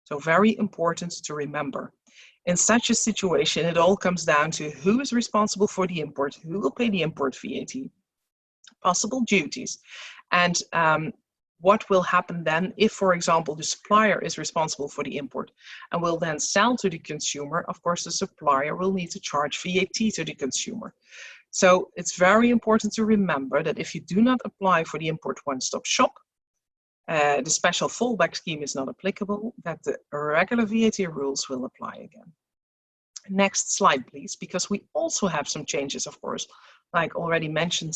So very important to remember. In such a situation, it all comes down to who is responsible for the import, who will pay the import VAT, possible duties, and what will happen then if, for example, the supplier is responsible for the import and will then sell to the consumer. Of course, the supplier will need to charge VAT to the consumer. So it's very important to remember that if you do not apply for the Import One-Stop Shop, the special fallback scheme is not applicable, that the regular VAT rules will apply again. Next slide, please, because we also have some changes, of course, like already mentioned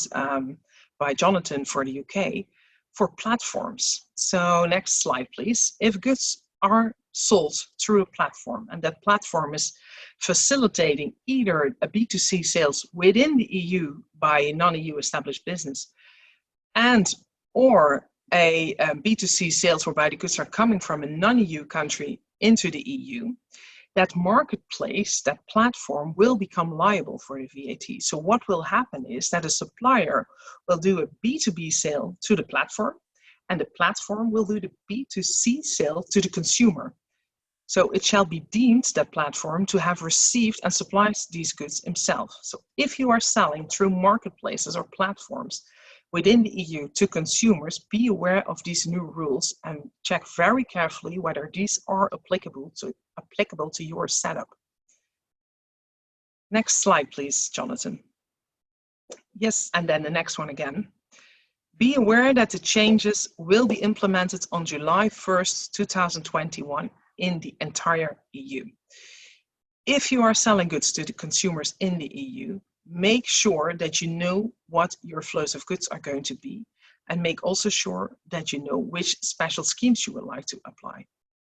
by Jonathan for the UK, for platforms. So next slide, please. If goods are sold through a platform and that platform is facilitating either a B2C sales within the EU by a non-EU established business and or a B2C sales whereby the goods are coming from a non-EU country into the EU, that marketplace, that platform will become liable for the VAT. So what will happen is that a supplier will do a B2B sale to the platform and the platform will do the B2C sale to the consumer. So it shall be deemed that platform to have received and supplied these goods himself. So if you are selling through marketplaces or platforms within the EU to consumers, be aware of these new rules and check very carefully whether these are applicable to your setup. Next slide, please, Jonathan. Yes, and then the next one again. Be aware that the changes will be implemented on July 1st, 2021 in the entire EU. If you are selling goods to the consumers in the EU, make sure that you know what your flows of goods are going to be, and make also sure that you know which special schemes you would like to apply.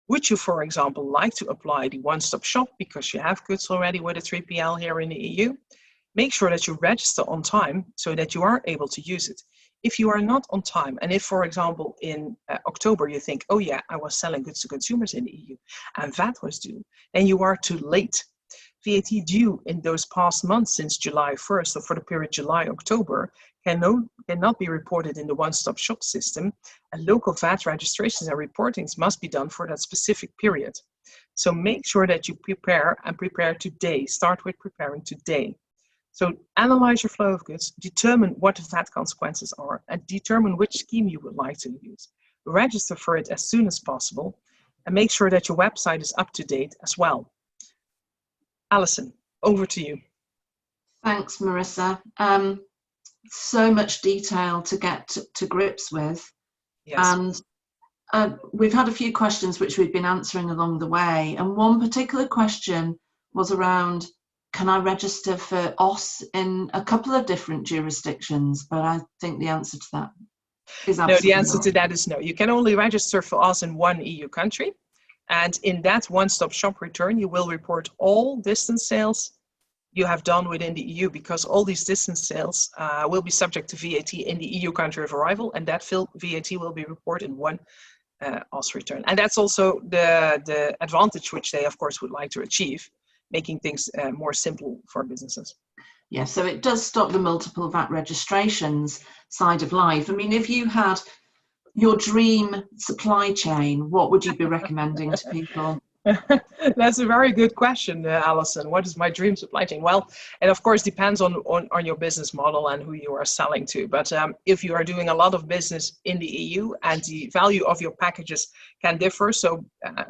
Would you, for example, like to apply the one-stop shop because you have goods already with a 3PL here in the EU? Make sure that you register on time so that you are able to use it. If you are not on time, and if, for example, in October you think, oh yeah, I was selling goods to consumers in the EU and VAT was due, then you are too late. VAT due in those past months since July 1st, so for the period July-October, cannot be reported in the one-stop shop system, and local VAT registrations and reportings must be done for that specific period. So make sure that you prepare today. Start with preparing today. So analyze your flow of goods, determine what the VAT consequences are, and determine which scheme you would like to use. Register for it as soon as possible, and make sure that your website is up to date as well. Alison, over to you. Thanks, Marissa. So much detail to get to grips with. Yes. And we've had a few questions which we've been answering along the way. And one particular question was around, can I register for OS in a couple of different jurisdictions? But I think the answer to that is absolutely no. The answer not. to that is no. You can only register for OS in one EU country. And in that one-stop shop return, you will report all distance sales you have done within the EU, because all these distance sales will be subject to VAT in the EU country of arrival, and that VAT will be reported in one OS return. And that's also the advantage which they, of course, would like to achieve, making things more simple for businesses. Yeah, so it does stop the multiple VAT registrations side of life. I mean, if you had your dream supply chain, what would you be recommending to people? That's a very good question, Alison. What is my dream supply chain? Well, it of course depends on your business model and who you are selling to. But if you are doing a lot of business in the EU and the value of your packages can differ, so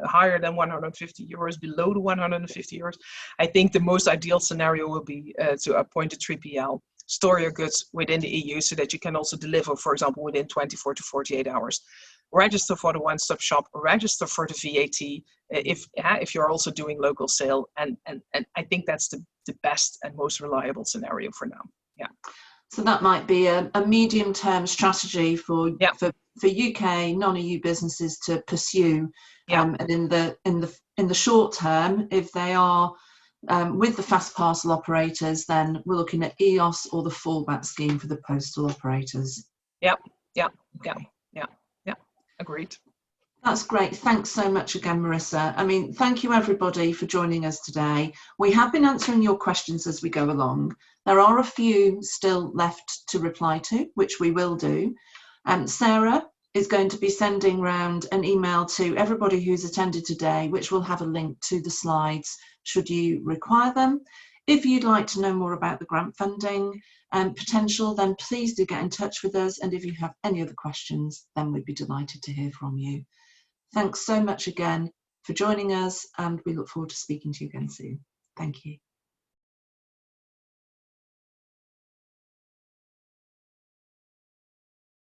higher than 150 euros, below the 150 euros, I think the most ideal scenario will be to appoint a 3PL, store your goods within the EU so that you can also deliver, for example, within 24 to 48 hours. Register for the one-stop shop, register for the VAT if you're also doing local sale, and I think that's the best and most reliable scenario for now. Yeah. So that might be a medium-term strategy for UK non-EU businesses to pursue. And in the short term, if they are with the fast parcel operators, then we're looking at EOS or the fallback scheme for the postal operators. Yeah. Agreed. That's great. Thanks so much again, Marissa. I mean, thank you everybody for joining us today. We have been answering your questions as we go along. There are a few still left to reply to, which we will do. Sarah is going to be sending round an email to everybody who's attended today, which will have a link to the slides should you require them. If you'd like to know more about the grant funding potential, then please do get in touch with us. And if you have any other questions, then we'd be delighted to hear from you. Thanks so much again for joining us, and we look forward to speaking to you again soon. Thank you.